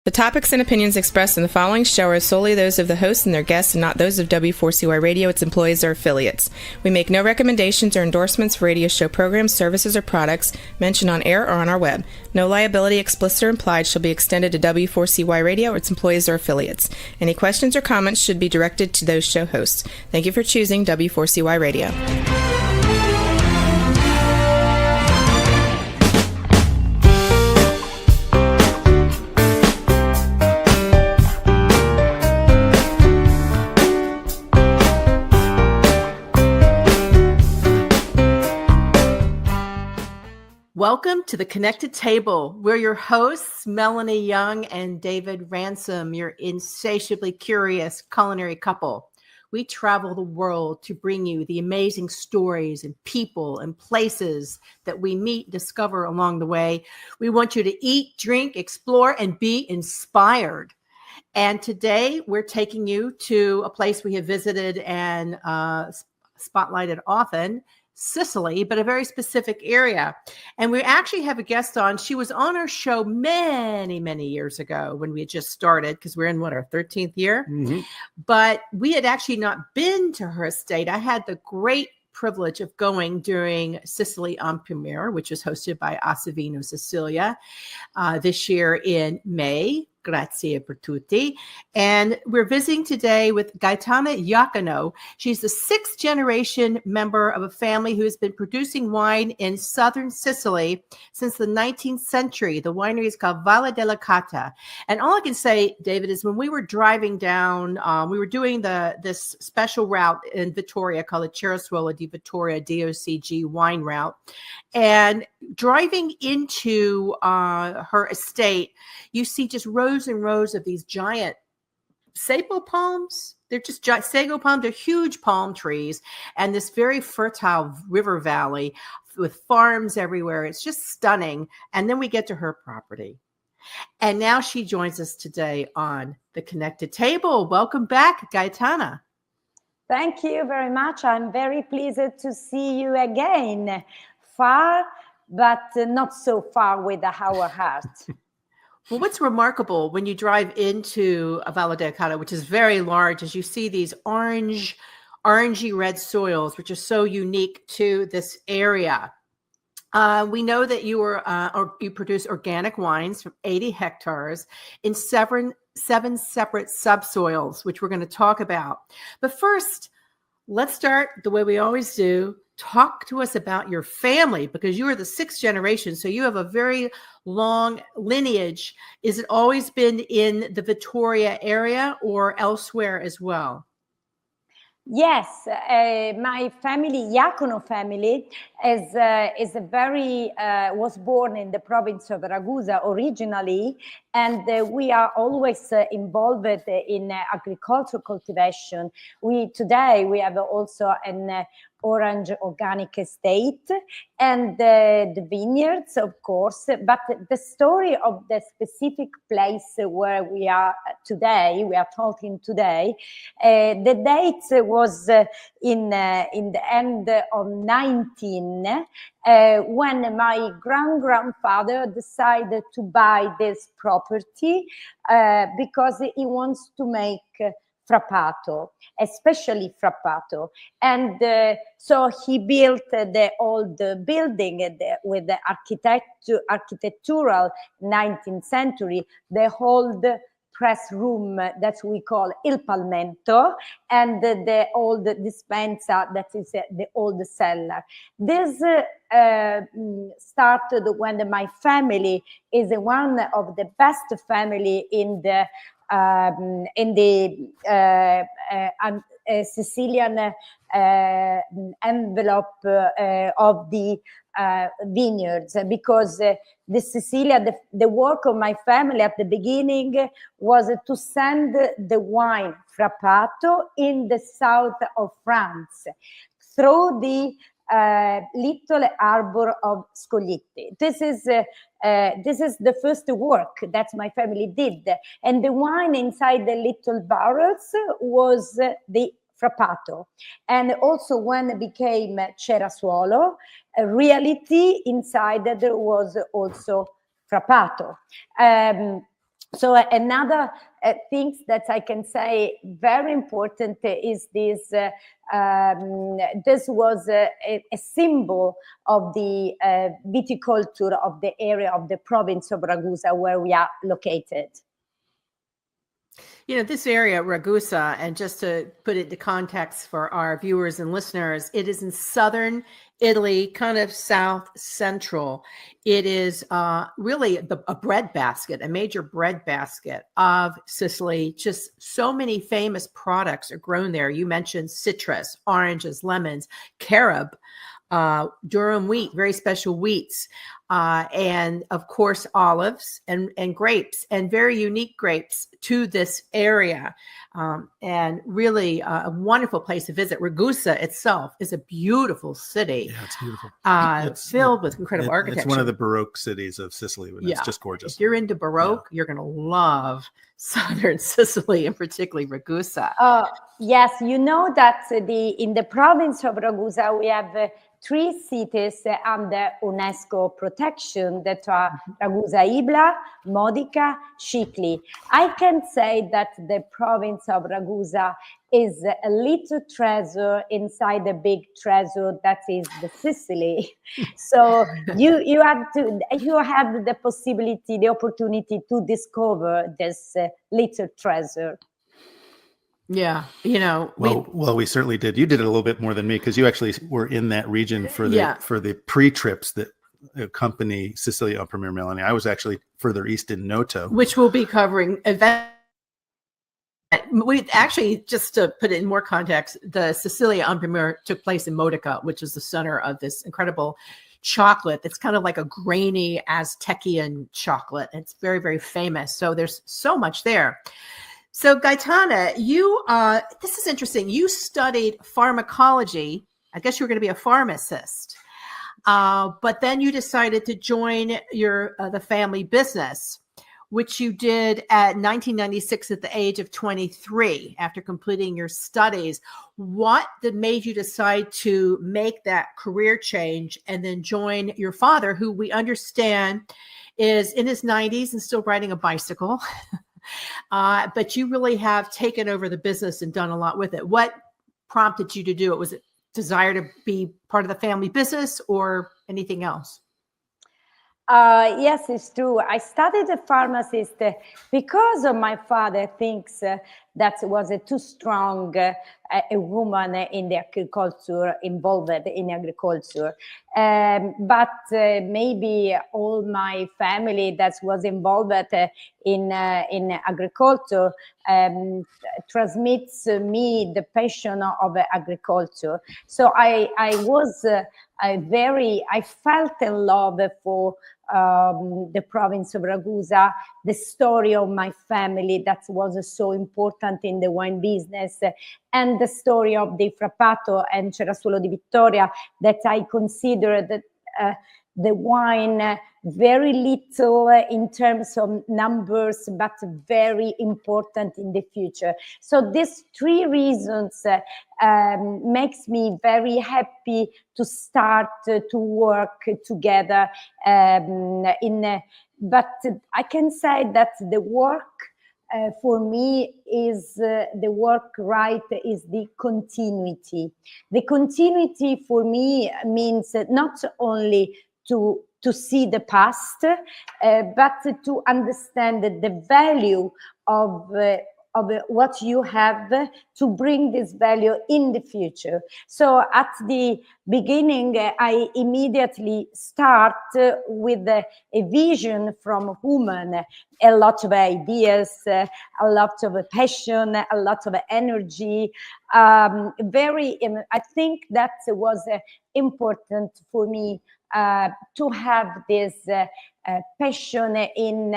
The topics and opinions expressed in the following show are solely those of the host and their guests and not those of W4CY Radio, its employees, or affiliates. We make no recommendations or endorsements for radio show programs, services, or products mentioned on air or on our web. No liability, explicit or implied, shall be extended to W4CY Radio or its employees or affiliates. Any questions or comments should be directed to those show hosts. Thank you for choosing W4CY Radio. Welcome to the Connected Table. We're your hosts, Melanie Young and David Ransom, your insatiably curious culinary couple. We travel the world to bring you the amazing stories and people and places that we meet, discover along the way. We want you to eat, drink, explore, and be inspired. And today we're taking you to a place we have visited and spotlighted often, Sicily, but a very specific area. And we actually have a guest on. She was on our show many years ago when we had just started, because we're in our 13th year. Mm-hmm. But we had actually not been to her estate. I had the great privilege of going during Sicily on Premiere, which was hosted by Asavino Sicilia this year in May. Grazie per tutti. And we're visiting today with Gaetana Jacono. She's the sixth generation member of a family who has been producing wine in southern Sicily since the 19th century. The winery is called Valle Dell'Acate. And all I can say, David, is when we were driving down, we were doing this special route in Vittoria called the Cerasuolo di Vittoria DOCG wine route. And driving into her estate, you see just rows and rows of these giant sago palms. They're just sago palms. They're huge palm trees, and this very fertile river valley with farms everywhere. It's just stunning. And then we get to her property. And now she joins us today on the Connected Table. Welcome back, Gaetana. Thank you very much. I'm very pleased to see you again. Far, but not so far with our heart. Well, what's remarkable when you drive into Valle Dell'Acate, which is very large, is you see these orangey red soils, which are so unique to this area. We know that you produce organic wines from 80 hectares in seven separate subsoils, which we're going to talk about. But first, let's start the way we always do. Talk to us about your family, because you are the sixth generation, so you have a very long lineage. Is it always been in the Vittoria area or elsewhere as well? Yes, my family, Jacono family, was born in the province of Ragusa originally, and we are always involved in agricultural cultivation. Today we have also an orange organic estate and the vineyards, of course, but the story of the specific place where we are talking today, the date was in the end of 19 when my grandfather decided to buy this property because he wants to make frappato, especially frappato. And so he built the old building with the architectural 19th century, the old press room that we call Il Palmento, and the old dispensa that is the old cellar. This started when my family is one of the best family in the Sicilian envelope of the vineyards, because the Sicilia, the work of my family at the beginning was to send the wine frappato in the south of France through the little harbor of Scoglitti. This is the first work that my family did, and the wine inside the little barrels was the frappato. And also when it became Cerasuolo, a reality inside there was also frappato. So another things that I can say very important is this. This was a symbol of the viticulture of the area of the province of Ragusa where we are located. You know, this area, Ragusa, and just to put it into context for our viewers and listeners, it is in southern Italy, kind of south central. It is really a bread basket, a major bread basket of Sicily. Just so many famous products are grown there. You mentioned citrus, oranges, lemons, carob, durum wheat, very special wheats, and of course olives and grapes, and very unique grapes to this area, and really a wonderful place to visit. Ragusa itself is a beautiful city. Yeah, it's beautiful. It's filled with incredible architecture. It's one of the Baroque cities of Sicily, and it's just gorgeous. If you're into Baroque, you're going to love southern Sicily, and particularly Ragusa. Yes, you know that in the province of Ragusa, we have 3 cities under UNESCO protection that are Ragusa Ibla, Modica, Sicily. I can say that the province of Ragusa is a little treasure inside the big treasure that is the Sicily. So you have the possibility, the opportunity to discover this little treasure. Yeah, you know. Well, we certainly did. You did it a little bit more than me because you actually were in that region for the pre-trips that accompany Sicily on Premier Melanie. I was actually further east in Noto, which we'll be covering. We actually, just to put it in more context, the Sicilia on Premier took place in Modica, which is the center of this incredible chocolate. It's kind of like a grainy Aztecian chocolate. It's very, very famous. So there's so much there. So Gaetana, you, this is interesting. You studied pharmacology. I guess you were going to be a pharmacist, but then you decided to join the family business, which you did at 1996 at the age of 23 after completing your studies. What made you decide to make that career change and then join your father, who we understand is in his 90s and still riding a bicycle? But you really have taken over the business and done a lot with it. What prompted you to do it? Was it desire to be part of the family business or anything else? Yes, it's true. I studied a pharmacist because of my father thinks that was too strong a woman in the agriculture, involved in agriculture. But maybe all my family that was involved in agriculture transmits me the passion of agriculture. So I felt in love for the province of Ragusa, the story of my family that was so important in the wine business, and the story of the Frappato and Cerasuolo di Vittoria that I consider that the wine very little in terms of numbers, but very important in the future. So these 3 reasons makes me very happy to start to work together. But I can say that the work for me is the continuity. The continuity for me means not only to see the past, but to understand the value of what you have to bring this value in the future. So at the beginning, I immediately start with a vision from woman, a lot of ideas, a lot of passion, a lot of energy. I think that was important for me to have this passion in.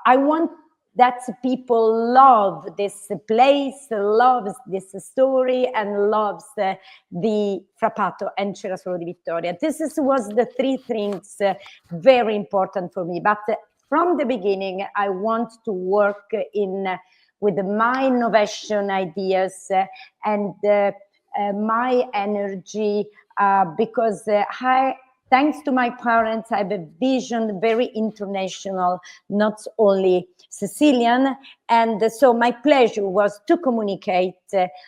I want that people love this place, loves this story, and loves the Frappato and Cerasuolo di Vittoria. Was the 3 things very important for me. But from the beginning, I want to work with my innovation ideas and my energy, because thanks to my parents, I have a vision very international, not only Sicilian. And so my pleasure was to communicate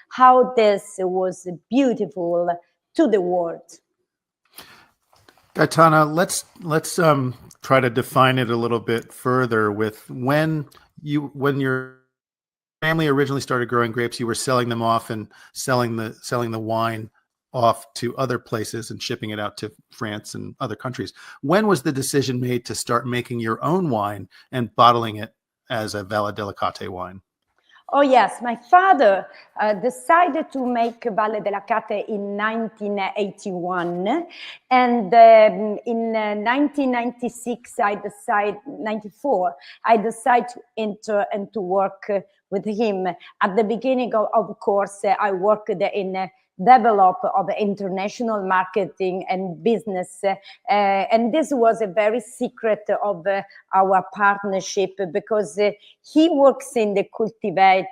how this was beautiful to the world. Gaetana, let's try to define it a little bit further with when your family originally started growing grapes, you were selling them off and selling the wine off to other places and shipping it out to France and other countries. When was the decision made to start making your own wine and bottling it as a Valle Dell'Acate wine? Oh, yes. My father decided to make Valle Dell'Acate in 1981. And in 1996, 94, I decided to enter and to work with him. At the beginning, of course, I worked in develop of international marketing and business, and this was a very secret of our partnership, because he works in the cultivate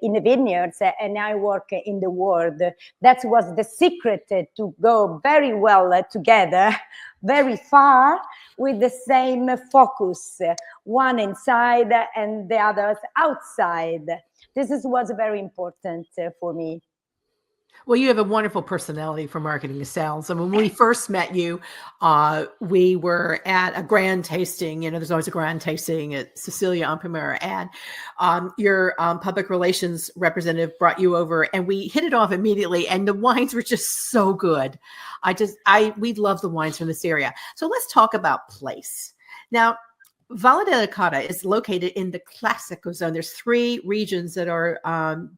in the vineyards and I work in the world. That was the secret to go very well together, very far, with the same focus, one inside and the others outside. This was very important for me. Well, you have a wonderful personality for marketing and sales. And when we first met you, we were at a grand tasting. You know, there's always a grand tasting at Sicily on Primera, and your public relations representative brought you over, and we hit it off immediately. And the wines were just so good. We love the wines from this area. So let's talk about place. Now, Valle Dell'Acate is located in the Classico zone. There's 3 regions that are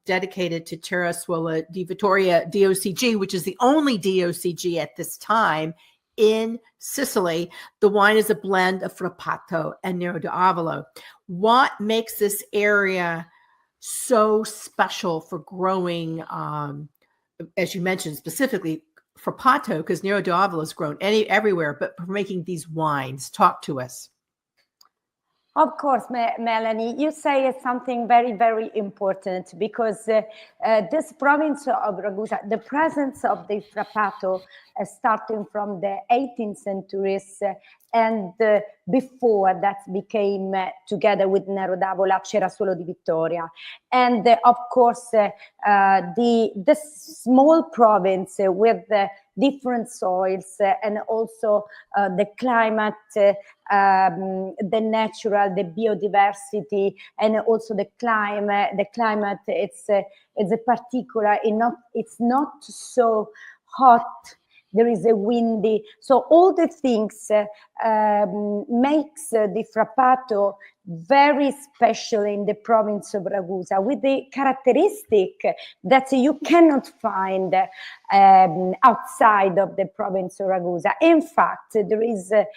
dedicated to Cerasuolo di Vittoria DOCG, which is the only DOCG at this time in Sicily. The wine is a blend of Frappato and Nero d'Avolo. What makes this area so special for growing, as you mentioned, specifically Frappato, because Nero d'Avolo is grown everywhere, but for making these wines? Talk to us. Of course, Melanie, you say something very, very important, because this province of Ragusa, the presence of the Frappato starting from the 18th centuries and before that became together with Nero d'Avola, Cerasuolo di Vittoria. And of course, the small province with different soils and also the climate, the natural, the biodiversity, and also the climate. The climate, it's a particular. It's not so hot. There is a windy. So all the things makes the Frappato very special in the province of Ragusa, with the characteristic that you cannot find outside of the province of Ragusa. In fact, there is a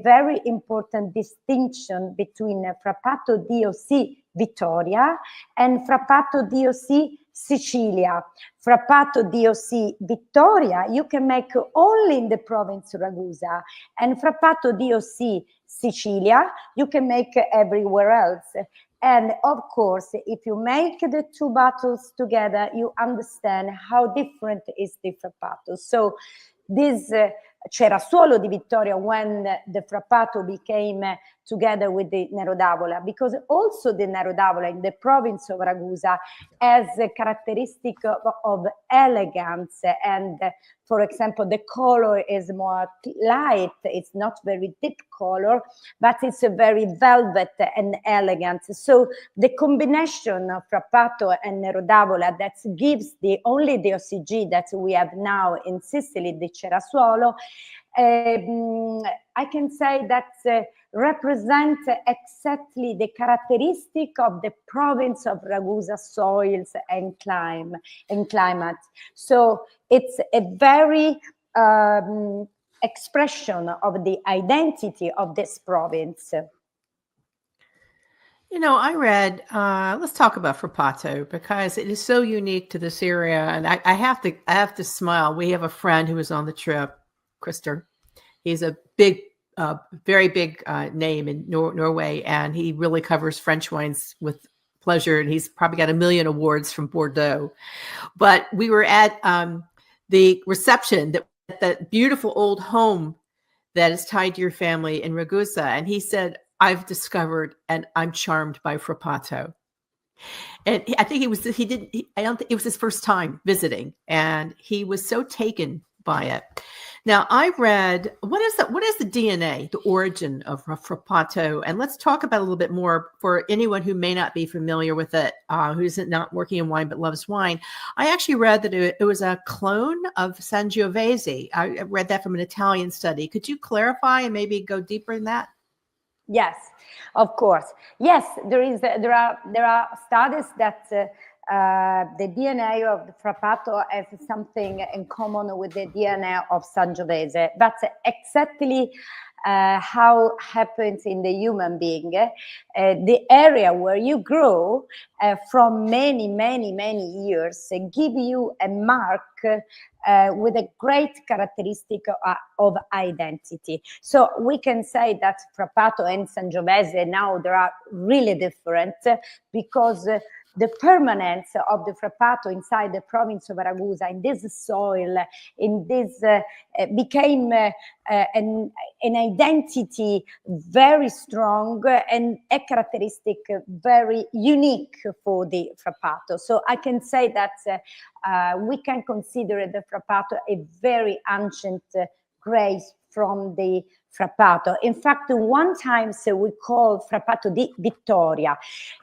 very important distinction between Frappato DOC Vittoria and Frappato DOC Sicilia. Frappato DOC Vittoria you can make only in the province of Ragusa, and Frappato DOC Sicilia you can make everywhere else. And of course, if you make the 2 bottles together, you understand how different is the Frappato. So this Cerasuolo di Vittoria, when the Frappato became together with the Nero d'Avola, because also the Nero d'Avola in the province of Ragusa has a characteristic of elegance, and for example, the color is more light, it's not very deep color, but it's a very velvet and elegant. So the combination of Frappato and Nero d'Avola that gives the only DOCG that we have now in Sicily, the Cerasuolo, I can say that represent exactly the characteristic of the province of Ragusa soils and climate. So it's a very expression of the identity of this province. You know, I read, let's talk about Frappato, because it is so unique to this area. And I have to smile. We have a friend who was on the trip, Krister. He's a big, very big name in Norway, and he really covers French wines with pleasure. And he's probably got 1 million awards from Bordeaux. But we were at the reception, that beautiful old home that is tied to your family in Ragusa. And he said, I've discovered and I'm charmed by Frappato. And I think it was his first time visiting, and he was so taken by it. Now, I read, what is the DNA, the origin of Frappato? And let's talk about it a little bit more for anyone who may not be familiar with it, who's not working in wine but loves wine. I actually read that it was a clone of Sangiovese. I read that from an Italian study. Could you clarify and maybe go deeper in that? Yes, of course. Yes, there are studies that the DNA of the Frappato has something in common with the DNA of Sangiovese. That's exactly how happens in the human being. The area where you grow from many years give you a mark with a great characteristic of identity. So we can say that Frappato and Sangiovese now they are really different because the permanence of the Frappato inside the province of Ragusa, in this soil, in this became an identity very strong and a characteristic very unique for the Frappato. So I can say that we can consider the Frappato a very ancient grace from the Frappato. In fact, one time we call Frappato di Vittoria.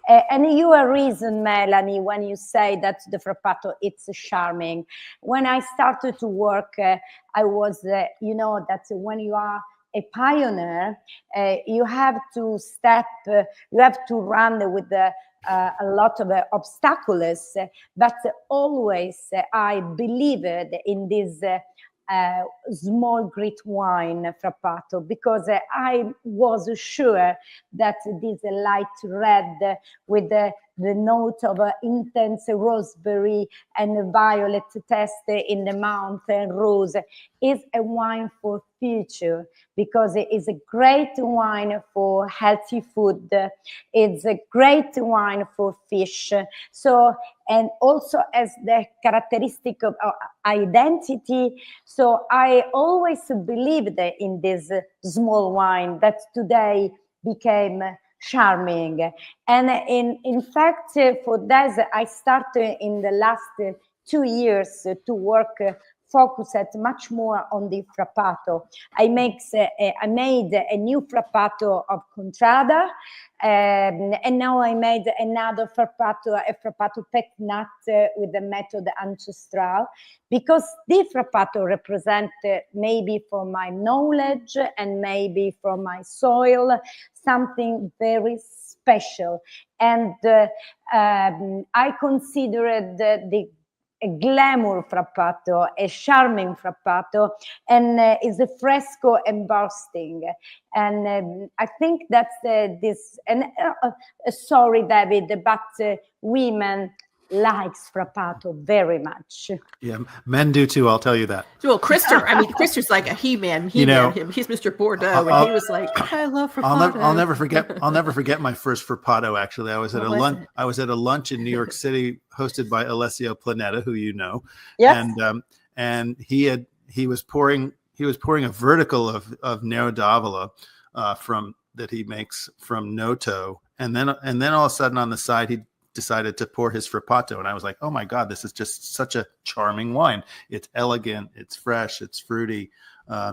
And you are reason, Melanie, when you say that the Frappato, it's charming. When I started to work, I was, you know, that when you are a pioneer, you have to you have to run with a lot of obstacles, but always I believed in this small grit wine Frappato, because I was sure that this light red with the note of intense roseberry and violet taste in the mountain rose is a wine for future, because it is a great wine for healthy food. It's a great wine for fish. So, and also as the characteristic of identity. So I always believed in this small wine that today became charming. And in fact, for that, I started in the last 2 years to work focused much more on the Frappato. I made a new Frappato of Contrada, and now I made another Frappato, a Frappato pet nut with the method ancestral, because the Frappato represent maybe for my knowledge and maybe for my soil something very special. And I considered the a glamour Frappato, a charming Frappato, and is a fresco and bursting. And I think that's this, and sorry, David, but women likes Frappato very much. Yeah, men do too, I'll tell you that. Well, Krister's like a he-man. He's Mr. Bordeaux, and he was like, I love Frappato. I'll never forget my first Frappato. Actually, I was at a lunch in New York City hosted by Alessio Planeta, who you know. Yes. And he was pouring a vertical of Nero d'Avola that he makes from Noto, and then all of a sudden on the side he decided to pour his Frappato, and I was like, oh my God, this is just such a charming wine. It's elegant, it's fresh, it's fruity.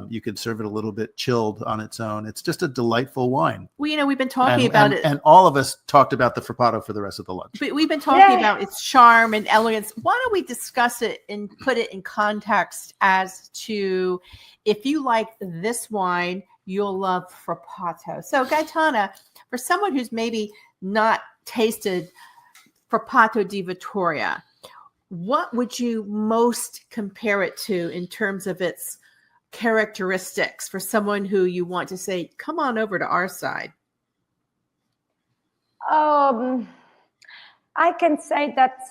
You can serve it a little bit chilled on its own. It's just a delightful wine. Well, we've been talking about it. And all of us talked about the Frappato for the rest of the lunch. But we've been talking about its charm and elegance. Why don't we discuss it and put it in context as to, if you like this wine, you'll love Frappato. So Gaetana, for someone who's maybe not tasted Frappato di Vittoria, what would you most compare it to in terms of its characteristics for someone who you want to say, come on over to our side? I can say that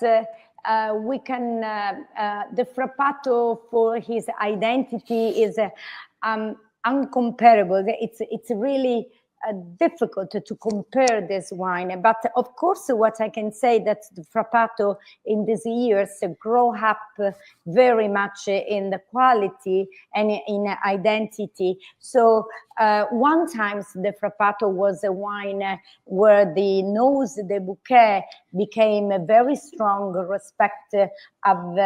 we can, the Frappato for his identity is uncomparable. It's really difficult to compare this wine, but of course, what I can say that the Frappato in these years grow up very much in the quality and in identity. So one time the Frappato was a wine where the nose, the bouquet became a very strong respect of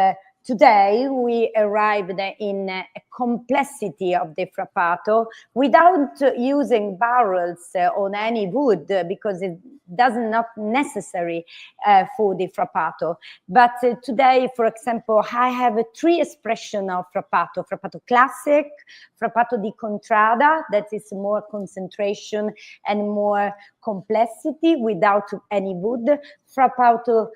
today we arrived in a complexity of the Frappato without using barrels on any wood because it does not necessary for the Frappato. But today, for example, I have 3 expressions of Frappato. Frappato Classic, Frappato di Contrada, that is more concentration and more complexity without any wood, Frappato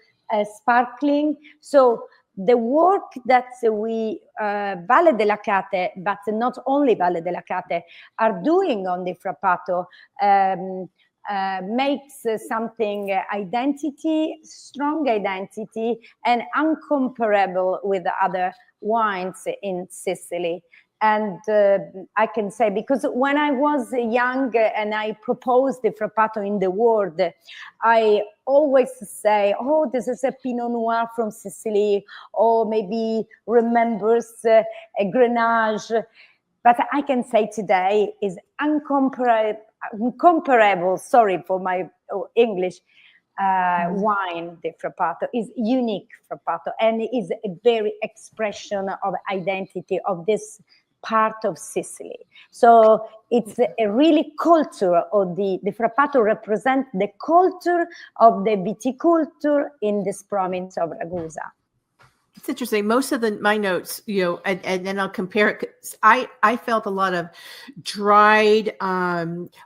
Sparkling. So the work that we, Valle Dell'Acate, but not only Valle Dell'Acate, are doing on the Frappato makes something identity, strong identity, and uncomparable with other wines in Sicily. And I can say, because when I was young and I proposed the Frappato in the world, I always say, oh, this is a Pinot Noir from Sicily, or maybe remembers a Grenache. But I can say today is incomparable, sorry for my English, wine, the Frappato is unique Frappato, and is a very expression of identity of this part of Sicily. So it's a really culture of the Frappato represent the culture of the viticulture in this province of Ragusa. It's interesting. Most of my notes, and then I'll compare it. I felt a lot of dried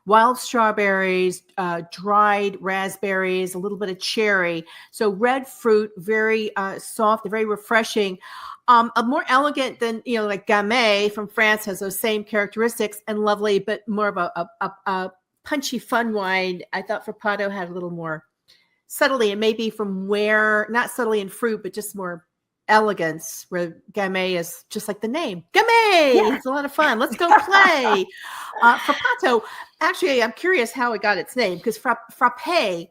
wild strawberries, dried raspberries, a little bit of cherry. So red fruit, very soft, very refreshing. More elegant than, like Gamay from France has those same characteristics and lovely, but more of a punchy, fun wine. I thought Frappato had a little more subtlety, and maybe from where, not subtlety in fruit, but just more elegance, where Gamay is just like the name. Gamay! Yeah. It's a lot of fun. Let's go play. Frappato, actually, I'm curious how it got its name, because frappe is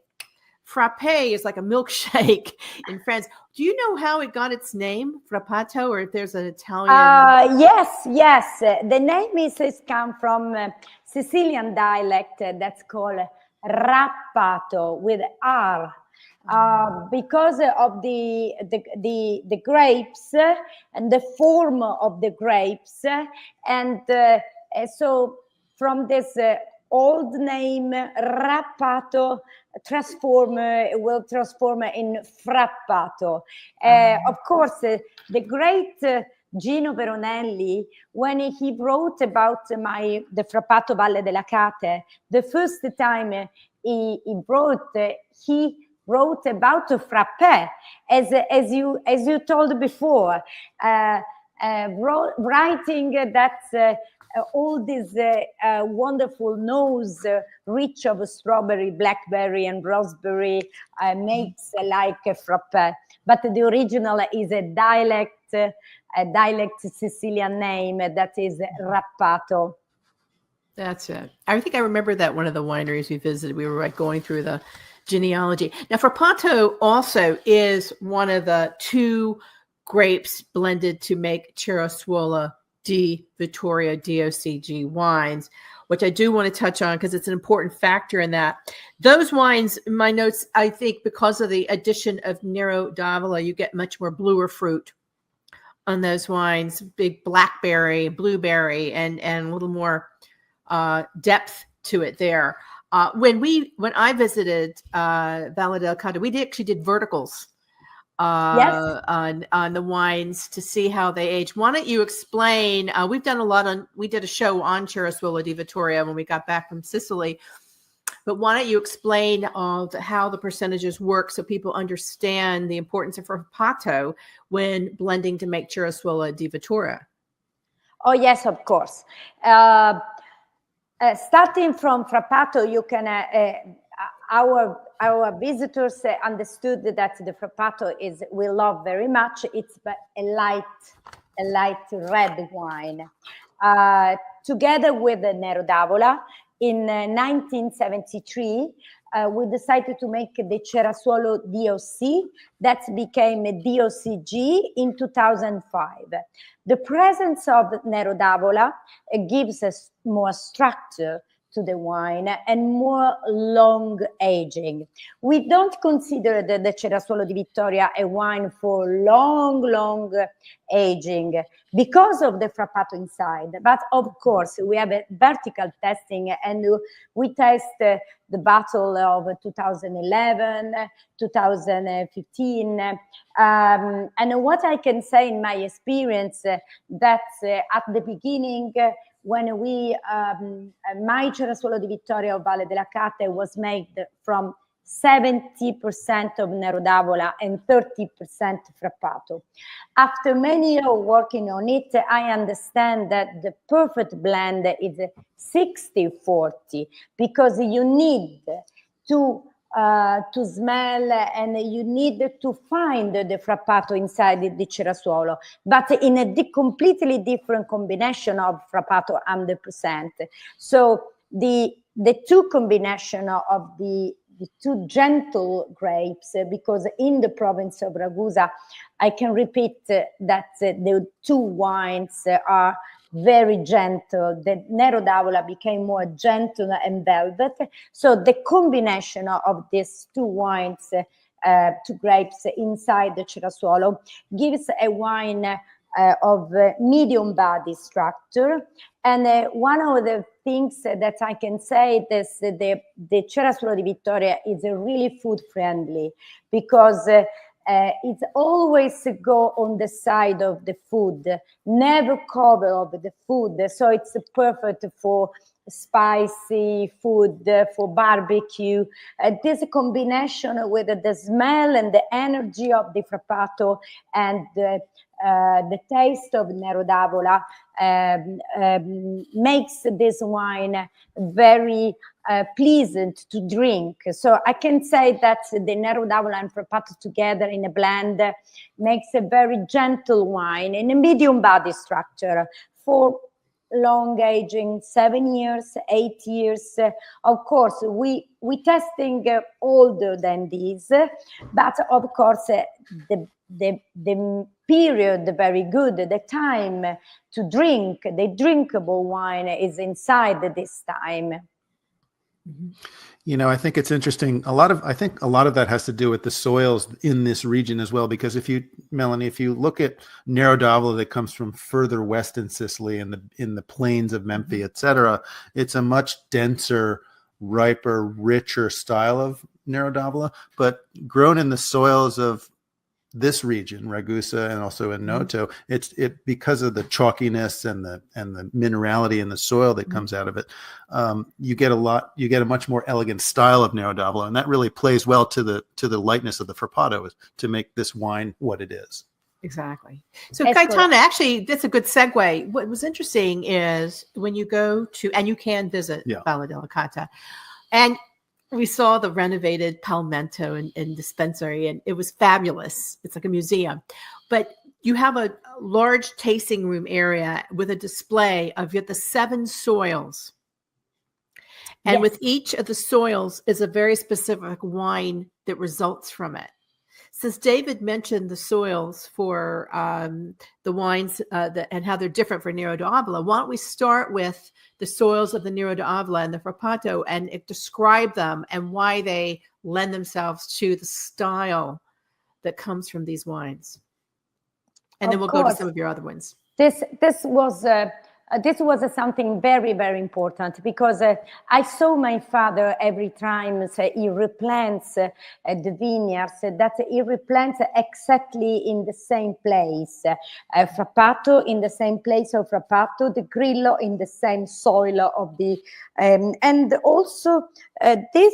like a milkshake in France. Do you know how it got its name, Frappato, or if there's an Italian? Yes. The name is come from Sicilian dialect that's called Rappato with R. Because of the grapes and the form of the grapes, and so from this old name Rappato will transform in Frappato. Of course, the great Gino Veronelli, when he wrote about the Frappato Valle dell'Acate, the first time he wrote about frappe, as you told before, writing that all this wonderful nose, rich of strawberry, blackberry, and raspberry, makes like a frappe. But the original is a dialect Sicilian name that is Rappato. That's it. I think I remember that one of the wineries we visited, we were going through the genealogy. Now, Frappato also is one of the 2 grapes blended to make Cerosuola di Vittoria DOCG wines, which I do want to touch on because it's an important factor in that. Those wines, in my notes, I think because of the addition of Nero d'Avola, you get much more bluer fruit on those wines, big blackberry, blueberry, and a little more depth to it there. When I visited Valle Dell'Acate, we actually did verticals on the wines to see how they age. Why don't you explain? We did a show on Cerosuola di Vittoria when we got back from Sicily. But why don't you explain how the percentages work so people understand the importance of Frappato when blending to make Cerosuola di Vittoria? Oh, yes, of course. Starting from Frappato, you can our visitors understood that the Frappato we love very much. It's a light red wine. Together with the Nero d'Avola, in 1973, we decided to make the Cerasuolo DOC. That became a DOCG in 2005. The presence of Nero d'Avola gives us more structure to the wine and more long aging. We don't consider the Cerasuolo di Vittoria a wine for long aging because of the frappato inside. But of course, we have a vertical testing, and we test the bottle of 2011, 2015. And what I can say in my experience, that at the beginning, when we, my Cerasuolo di Vittoria of Valle Dell'Acate was made from 70% of Nero d'Avola and 30% frappato. After many years working on it, I understand that the perfect blend is 60-40, because you need to smell and you need to find the frappato inside the Cerasuolo, but in a completely different combination of frappato 100%. So the two combination of the two gentle grapes, because in the province of Ragusa, I can repeat that the two wines are very gentle. The Nero d'Avola became more gentle and velvet. So the combination of these two wines, two grapes inside the Cerasuolo, gives a wine of medium body structure. And one of the things that I can say is the Cerasuolo di Vittoria is really food friendly, because it always go on the side of the food, never cover of the food. So it's perfect for spicy food, for barbecue. This combination with the smell and the energy of the frappato and the taste of Nero d'Avola makes this wine very pleasant to drink. So I can say that the Nero d'Avola and frappato together in a blend makes a very gentle wine in a medium body structure for long aging, 7 years, 8 years. Of course, we testing older than these, but of course the period very good, the time to drink the drinkable wine is inside this time. You know, I think it's interesting. I think a lot of that has to do with the soils in this region as well. Because Melanie, if you look at Nero d'Avola that comes from further west in Sicily, in the plains of Memphis, etc., it's a much denser, riper, richer style of Nero d'Avola. But grown in the soils of this region, Ragusa, and also in Noto, it because of the chalkiness and the minerality in the soil that comes out of it, you get a much more elegant style of Nero d'Avola, and that really plays well to the lightness of the frappato to make this wine what it is. Exactly. So Gaetana, actually, that's a good segue. What was interesting is when you go to, and you can visit Valle Dell'Acate, and we saw the renovated Palmento and dispensary, and it was fabulous. It's like a museum. But you have a large tasting room area with a display of the 7 soils. And with each of the soils is a very specific wine that results from it. Since David mentioned the soils for the wines and how they're different for Nero d'Avola, why don't we start with the soils of the Nero d'Avola and the frappato and describe them and why they lend themselves to the style that comes from these wines. And then we'll go to some of your other ones. This was something very, very important, because I saw my father every time he replants the vineyards, that he replants exactly in the same place. Frappato in the same place of frappato, the Grillo in the same soil of the, and also this,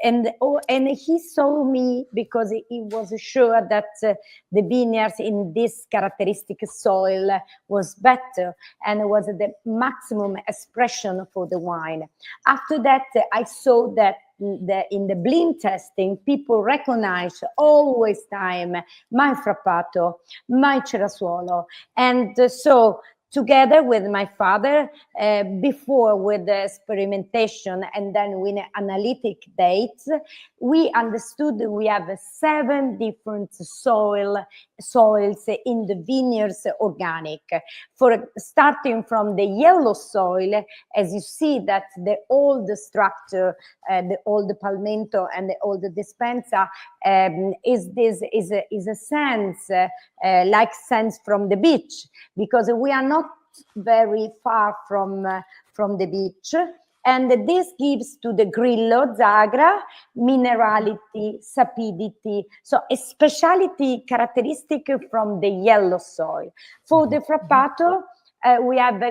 and he saw me because he was sure that the vineyards in this characteristic soil was better and was the maximum expression for the wine. After that, I saw that in the blind testing, people recognize always time my frappato, my Cerasuolo, and so together with my father, before with the experimentation and then with analytic dates, we understood that we have 7 different soils in the vineyards organic. For starting from the yellow soil, as you see that the old structure, the old palmento and the old dispensa is a sense like sense from the beach, because we are not very far from the beach, and this gives to the Grillo Zagra minerality, sapidity, so a speciality characteristic from the yellow soil. For the Frappato, we have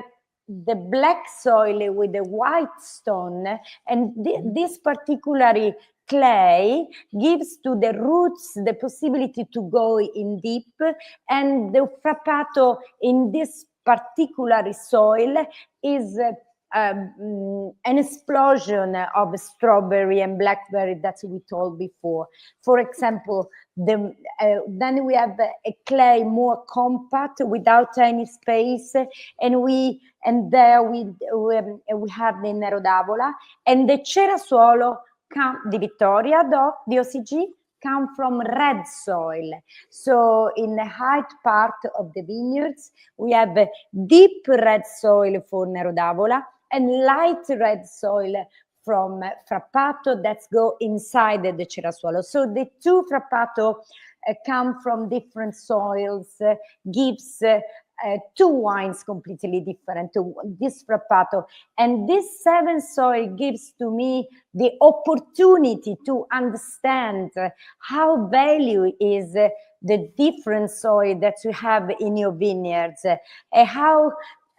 the black soil with the white stone, and this particularly clay gives to the roots the possibility to go in deep, and the Frappato in this particular soil is an explosion of strawberry and blackberry that we told before. For example, then we have a clay more compact without any space, and there we have the Nero d'Avola, and the Cerasuolo di Vittoria di OCG come from red soil. So in the height part of the vineyards, we have a deep red soil for Nero d'Avola and light red soil from Frappato that go inside the Cerasuolo. So the two Frappato come from different soils, gives two wines completely different to this Frappato. And this 7 soil gives to me the opportunity to understand how value is the different soil that you have in your vineyards, and how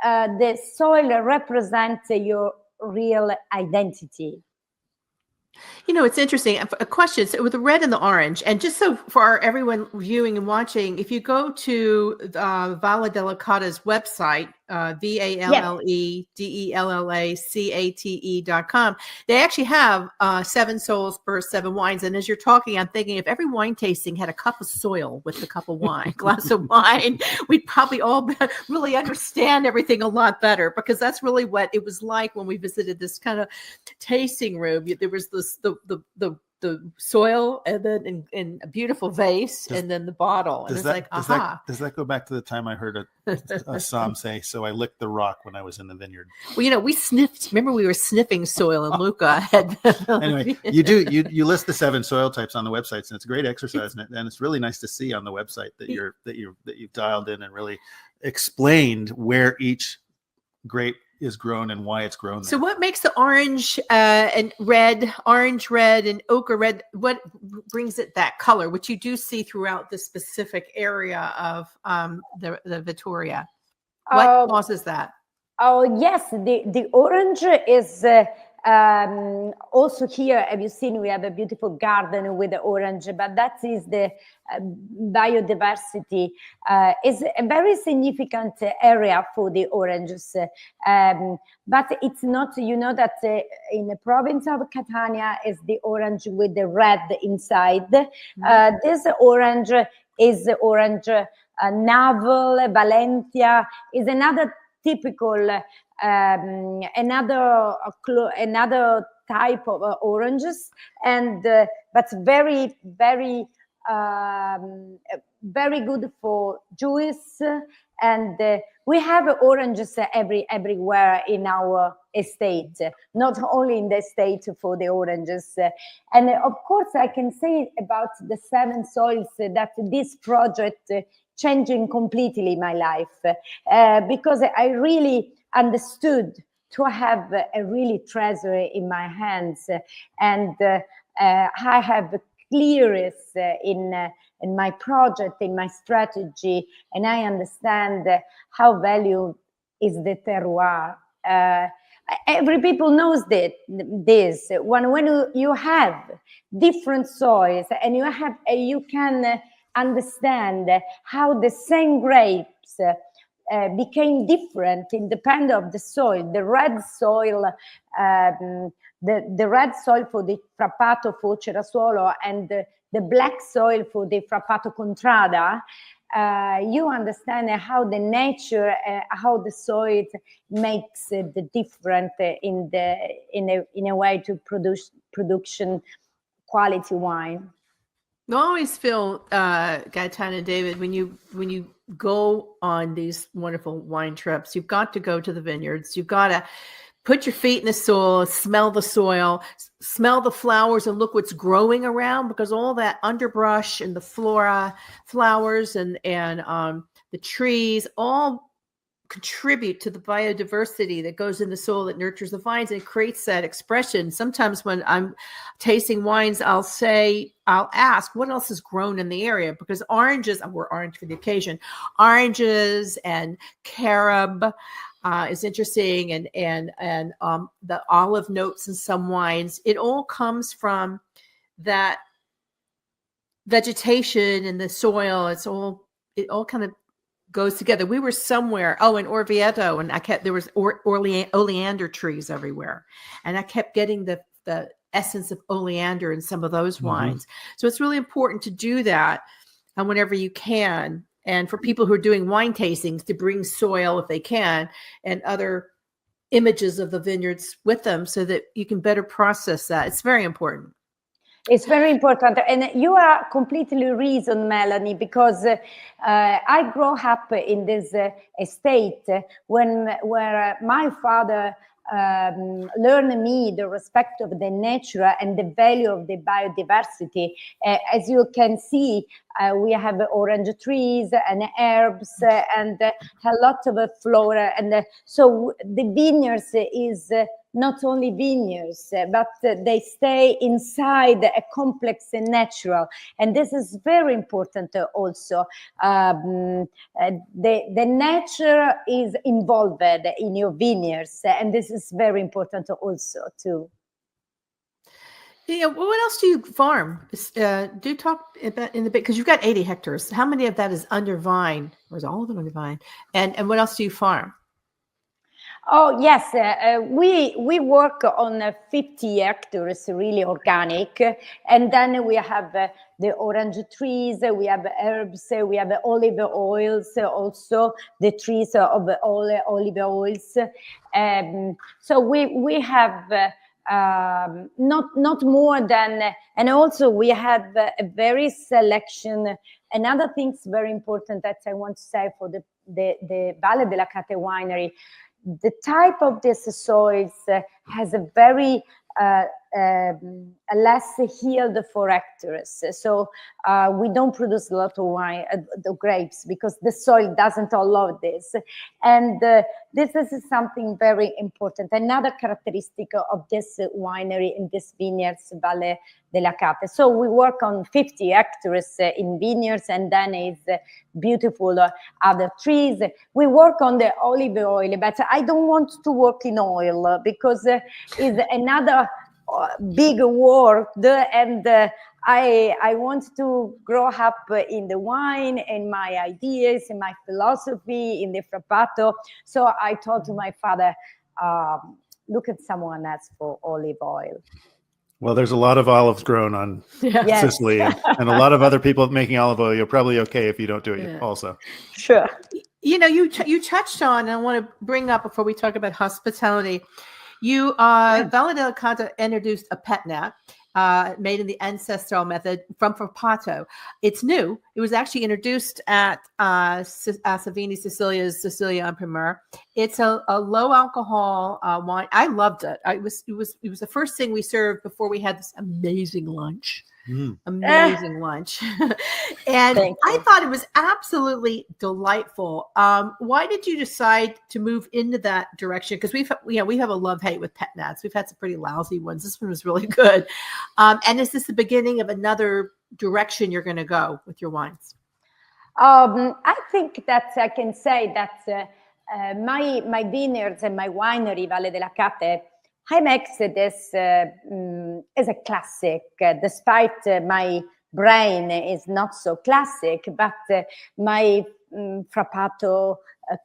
the soil represents your real identity. You know, it's interesting. A question. So with the red and the orange, and just so for everyone viewing and watching, if you go to Valle Dell'Acate's website, VALLEDELLACATE.com, they actually have 7 souls per 7 wines. And as you're talking, I'm thinking if every wine tasting had a cup of soil with a cup of wine, glass of wine, we'd probably all really understand everything a lot better, because that's really what it was like when we visited this kind of tasting room. There was this the soil, and then in a beautiful vase, and then the bottle, and it's like, aha. Does that go back to the time I heard a psalm say, "So I licked the rock when I was in the vineyard"? Well, you know, we sniffed. Remember, we were sniffing soil, and Luca had. Anyway, you list the 7 soil types on the websites, and it's a great exercise, and it's really nice to see on the website that you've dialed in and really explained where each grape is grown and why it's grown there. So what makes the orange and red, and ochre red, what brings it that color, which you do see throughout the specific area of the Vittoria? What causes that? Oh, yes, the orange is also here. Have you seen, we have a beautiful garden with the orange, but that is the biodiversity is a very significant area for the oranges. But it's not, you know, that in the province of Catania is the orange with the red inside. This orange is orange Navel, Valentia, is another typical another type of oranges, and but very good for juice, and we have oranges everywhere in our estate, not only in the estate for the oranges. And of course I can say about the 7 soils that this project changing completely my life, because I really understood to have a really treasure in my hands, and I have clearness in my project, in my strategy, and I understand how value is the terroir. Every people knows this. When you have different soils, and you can understand how the same grapes became different independent of the soil. The red soil, the red soil for the Frappato for Cerasuolo, and the black soil for the Frappato Contrada you understand how the nature, how the soil makes the difference in a way to production quality wine. I always feel, Gaetana and David, when you go on these wonderful wine trips, you've got to go to the vineyards. You've got to put your feet in the soil, smell the soil, smell the flowers, and look what's growing around, because all that underbrush and the flowers and the trees all contribute to the biodiversity that goes in the soil that nurtures the vines and creates that expression. Sometimes when I'm tasting wines, I'll ask what else is grown in the area, because oranges, we're orange for the occasion, oranges and carob is interesting, and the olive notes in some wines. It all comes from that vegetation in the soil. It all kind of goes together. We were somewhere, in Orvieto, and there was oleander trees everywhere, and I kept getting the essence of oleander in some of those wines. So it's really important to do that, and whenever you can, and for people who are doing wine tastings, to bring soil if they can, and other images of the vineyards with them, so that you can better process that. It's very important. It's very important, and you are completely reason, Melanie, because I grew up in this estate where my father learned me the respect of the nature and the value of the biodiversity. As you can see, we have orange trees and herbs and a lot of flora, and so the vineyards is not only vineyards, but they stay inside a complex and natural. And this is very important also. The nature is involved in your vineyards, and this is very important also too. Yeah, what else do you farm? Do talk about in the bit, because you've got 80 hectares. How many of that is under vine, or is all of it under vine? And what else do you farm? Oh, yes, we work on 50 hectares, really organic. And then we have the orange trees, we have herbs, we have olive oils, also the trees of olive oils. So we have not more than, and also we have a very selection. Another thing's very important that I want to say for the Valle Dell'Acate winery, the type of this soils has a very less yield for hectares. So we don't produce a lot of wine, the grapes, because the soil doesn't allow this. And this is something very important. Another characteristic of this winery in this vineyards, Valle Dell'Acate. So we work on 50 hectares in vineyards, and then is beautiful other trees. We work on the olive oil, but I don't want to work in oil because it's another big work, and I want to grow up in the wine and my ideas and my philosophy in the frappato. So I told to my father, look at someone else for olive oil. Well, there's a lot of olives grown on Sicily, and a lot of other people making olive oil. You're probably okay if you don't do it also. Sure. You know, you touched on, and I want to bring up before we talk about hospitality, Valle Dell'Acate introduced a pet nat made in the ancestral method from Frappato. It's new. It was actually introduced at Savini Sicilia on Premier. It's a low alcohol wine. I loved it. It was the first thing we served before we had this amazing lunch. Amazing lunch. And I thought it was absolutely delightful. Why did you decide to move into that direction? Because we have a love-hate with pet nats. We've had some pretty lousy ones. This one was really good. And is this the beginning of another direction you're going to go with your wines? I think that I can say that my vineyards and my winery, Valle Dell'Acate, I make this as a classic, despite my brain is not so classic, but my Frappato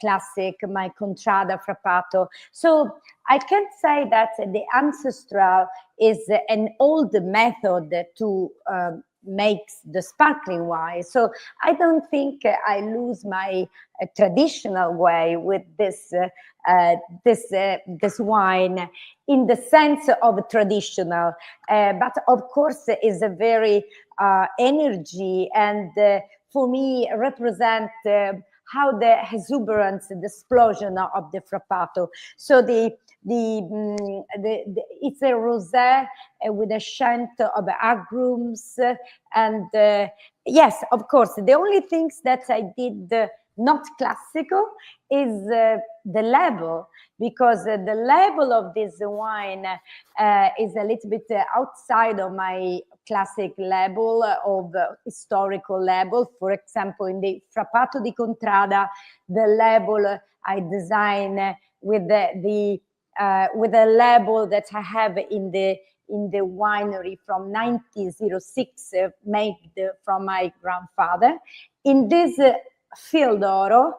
classic, my Contrada Frappato. So I can say that the ancestral is an old method to makes the sparkling wine. So I don't think I lose my traditional way with this wine in the sense of traditional, but of course is a very energy, and for me represent how the exuberance, the explosion of the Frappato. So it's a rosé with a scent of agrumes, and yes, of course, the only things that I did not classical is the label, because the label of this wine is a little bit outside of my classic label of historical label. For example, in the Frappato di Contrada, the label I design with the label that I have in the winery from 1906, made from my grandfather. In this Field d'Oro,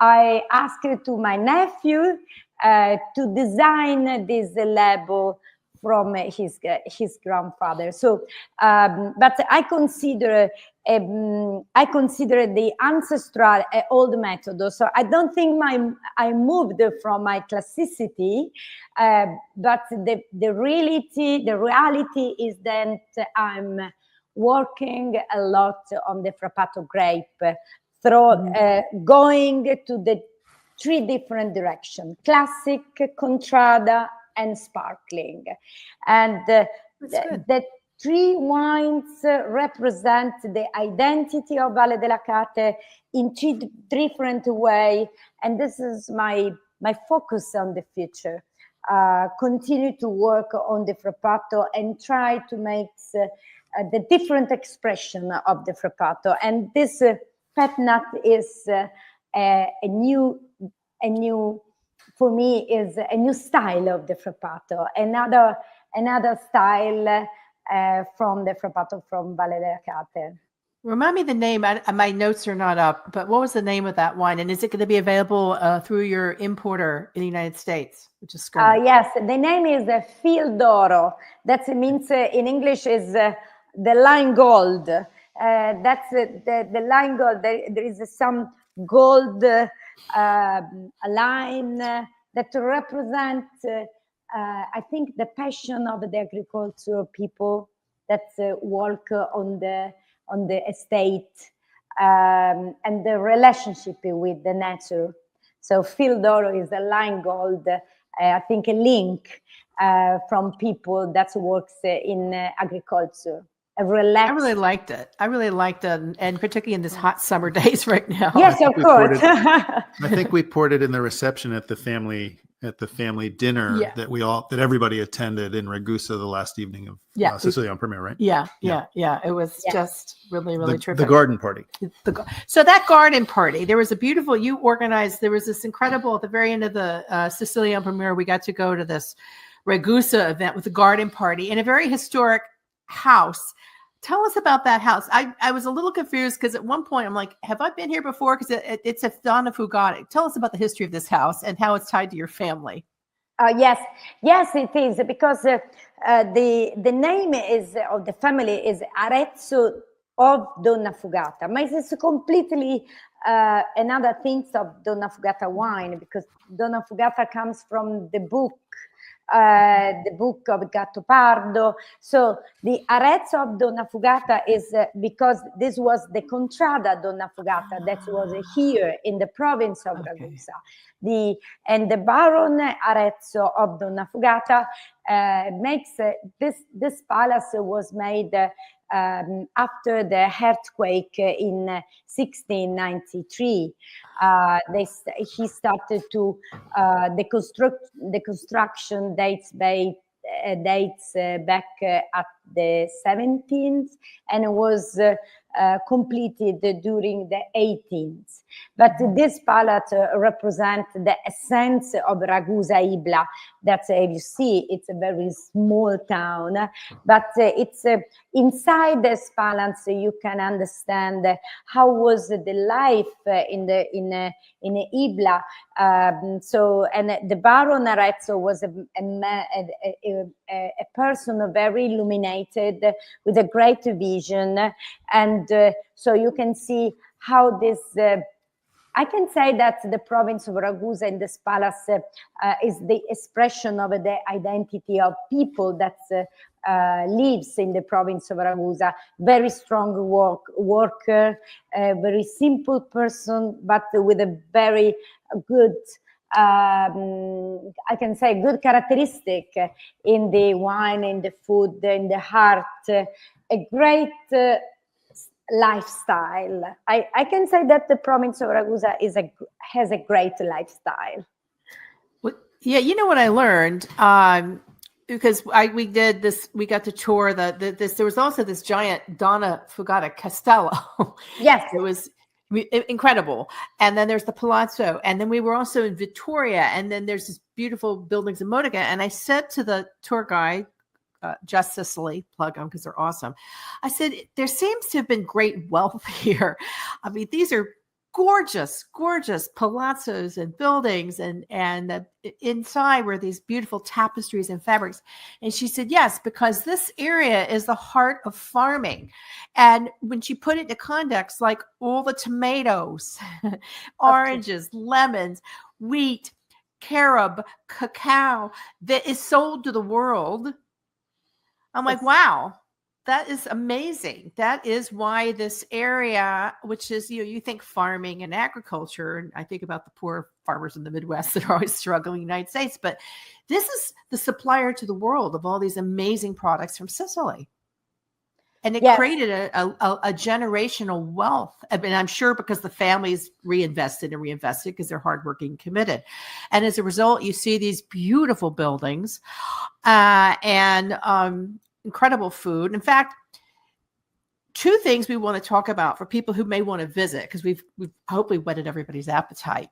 I asked to my nephew to design this label from his grandfather. So, but I consider the ancestral old method. So I don't think I moved from my classicity, but the reality is that I'm working a lot on the Frappato grape, through going to the three different directions: classic, contrada, and sparkling. And the three wines represent the identity of Valle Dell'Acate in three different ways. And this is my focus on the future. Continue to work on the Frappato and try to make the different expression of the Frappato. And this pet nut is a new, for me, is a new style of the Frappato, another style from the Frappato from Valle Dell'Acate. Remind me the name. My notes are not up, but what was the name of that wine? And is it going to be available through your importer in the United States, which is Scone? Yes, the name is Field d'Oro. That means in English is the line gold. That's the line gold. There is some gold line that represents, I think, the passion of the agricultural people that work on the estate, and the relationship with the nature. So Field d'Oro is a line gold, I think, a link from people that works in agriculture. I really liked it. And particularly in this hot summer days right now. Yes, of course. I think we poured it in the reception at the family dinner that everybody attended in Ragusa the last evening of Sicily on Premiere, right? Yeah. It was just really terrific. The garden party. So that garden party, there was you organized, there was this incredible, at the very end of the Sicily on Premiere, we got to go to this Ragusa event with the garden party in a very historic house. Tell us about that house. I was a little confused because at one point I'm like, have I been here before? Because it's a Donna Fugate. Tell us about the history of this house and how it's tied to your family. Yes, it is, because the name of the family is Arezzo of Donna Fugata, but it's completely another thing of Donna Fugata wine, because Donna Fugata comes from the book of Gattopardo. So the Arezzo of Donna Fugata is because this was the Contrada Donna Fugata that was here in the province of Ragusa. And the Baron Arezzo of Donna Fugata makes this palace was made after the earthquake in 1693. He started to the construction dates back at the 17th and was completed during the 18th. But this palace represents the essence of Ragusa Ibla, That's, as you see, it's a very small town, but it's inside the Spalance. You can understand how was the life in Ibla. So, and the Baron Arezzo was a person very illuminated with a great vision, and so you can see how this. I can say that the province of Ragusa in this palace is the expression of the identity of people that lives in the province of Ragusa. Very strong worker, a very simple person, but with a very good, I can say, good characteristic in the wine, in the food, in the heart. A great lifestyle. I can say that the province of Ragusa has a great lifestyle. Well, yeah, you know what I learned, because we got to tour this. There was also this giant Donna Fugata Castello. Yes, it was incredible. And then there's the Palazzo, and then we were also in Vittoria, and then there's this beautiful buildings in Modica. And I said to the tour guide, Just Sicily, plug them because they're awesome. I said, there seems to have been great wealth here. I mean, these are gorgeous, gorgeous palazzos and buildings, and inside were these beautiful tapestries and fabrics. And she said, yes, because this area is the heart of farming. And when she put it into context, like all the tomatoes, oranges, lemons, wheat, carob, cacao that is sold to the world. I'm like, wow, that is amazing. That is why this area, which is, you think farming and agriculture, and I think about the poor farmers in the Midwest that are always struggling in the United States, but this is the supplier to the world of all these amazing products from Sicily. And it created a generational wealth. I mean, I'm sure because the families reinvested because they're hardworking, committed. And as a result, you see these beautiful buildings and incredible food. In fact, two things we want to talk about for people who may want to visit, because we've hopefully whetted everybody's appetite.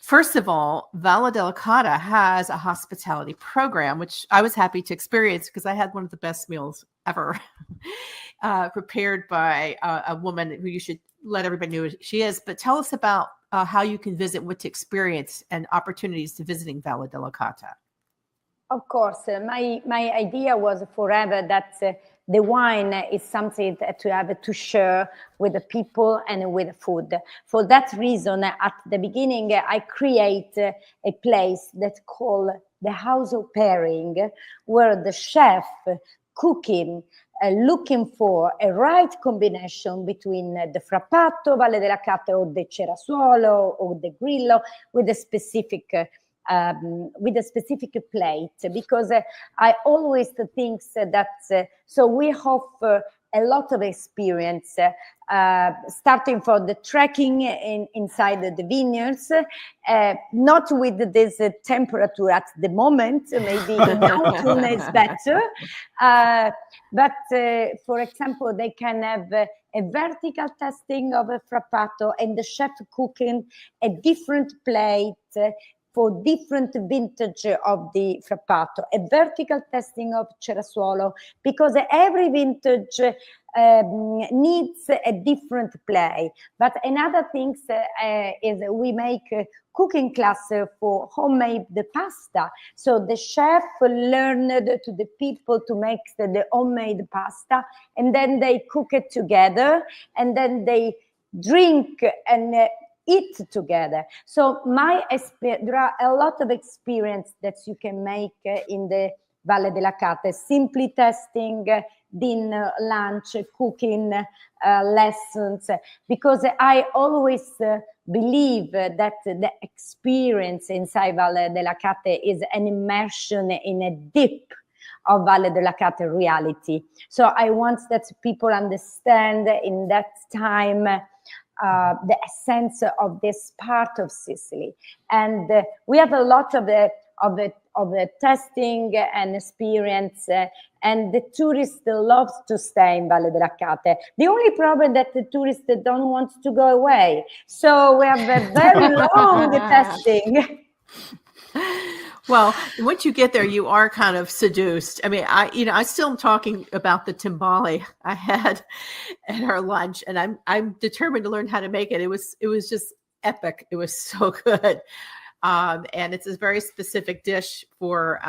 First of all, Valle Dell'Acate has a hospitality program, which I was happy to experience because I had one of the best meals ever prepared by a woman who you should let everybody know who she is. But tell us about how you can visit, what to experience, and opportunities to visiting Valle Dell'Acate. Of course, my idea was forever that the wine is something that you have to share with the people and with the food. For that reason, at the beginning, I create a place that's called the House of Pairing, where the chef cooking, looking for a right combination between the frappato, Valle Dell'Acate, or the cerasuolo, or the grillo, with a specific plate, because I always think that so we offer a lot of experience, starting from the trekking inside the vineyards, not with this temperature at the moment, maybe in autumn is better, but for example, they can have a vertical testing of a frappato and the chef cooking a different plate for different vintage of the frappato, a vertical testing of cerasuolo, because every vintage needs a different play. But another thing is we make a cooking class for homemade pasta. So the chef learned to the people to make the homemade pasta, and then they cook it together, and then they drink and eat together. So there are a lot of experience that you can make in the Valle Dell'Acate, simply testing, dinner, lunch, cooking lessons, because I always believe that the experience inside Valle Dell'Acate is an immersion in a deep of Valle Dell'Acate reality. So I want that people understand in that time the essence of this part of Sicily, and we have a lot of the testing and experience, and the tourists love to stay in Valle Dell'Acate. The only problem that the tourists don't want to go away, so we have a very long testing. Well, once you get there, you are kind of seduced. I mean, I still am talking about the timbale I had at our lunch, and I'm determined to learn how to make it. It was just epic. It was so good. And it's a very specific dish for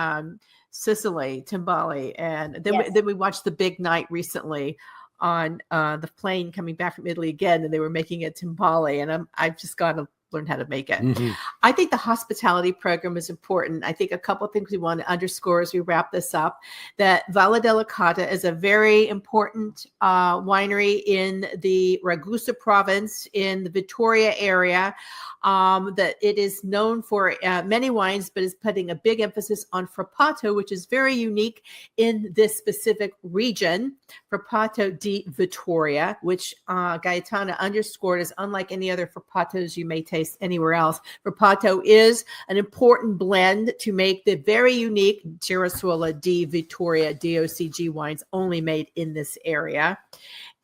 Sicily, timbale. And then, Yes. then we watched The Big Night recently on the plane coming back from Italy again, and they were making a timbale, and I've just got to learn how to make it. Mm-hmm. I think the hospitality program is important. I think a couple of things we want to underscore as we wrap this up, that Valle Dell'Acate is a very important winery in the Ragusa province in the Vittoria area. That it is known for many wines, but is putting a big emphasis on Frappato, which is very unique in this specific region, Frappato di Vittoria, which Gaetana underscored is unlike any other Frappatos you may taste anywhere else. Frappato is an important blend to make the very unique Girassola di Vittoria DOCG wines only made in this area.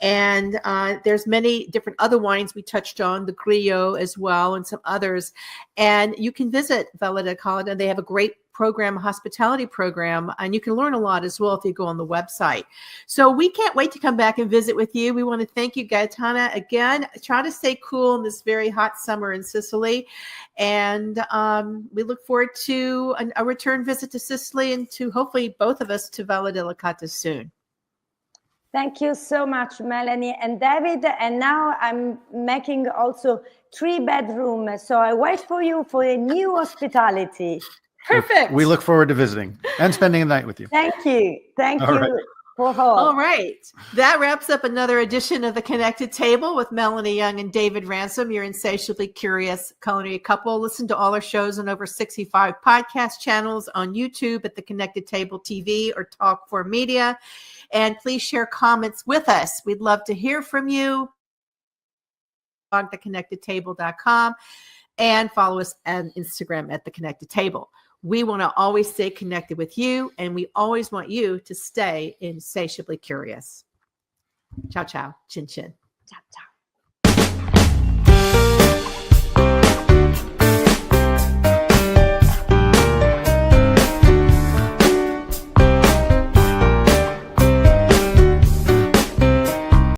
And there's many different other wines we touched on, the Grillo as well, and some others. And you can visit Valle Dell'Acate. They have a great program, a hospitality program, and you can learn a lot as well if you go on the website. So we can't wait to come back and visit with you. We want to thank you, Gaetana. Again, try to stay cool in this very hot summer in Sicily. And we look forward to a return visit to Sicily and to hopefully both of us to Valle Dell'Acate soon. Thank you so much, Melanie and David. And now I'm making also 3-bedroom. So I wait for you for a new hospitality. Perfect. We look forward to visiting and spending the night with you. Thank you. Thank All you. right. All right. That wraps up another edition of The Connected Table with Melanie Young and David Ransom, your insatiably curious culinary couple. Listen to all our shows on over 65 podcast channels on YouTube at The Connected Table TV or Talk4 Media. And please share comments with us. We'd love to hear from you on theconnectedtable.com and follow us on Instagram at The Connected Table. We want to always stay connected with you, and we always want you to stay insatiably curious. Ciao, ciao. Chin, chin. Ciao, ciao.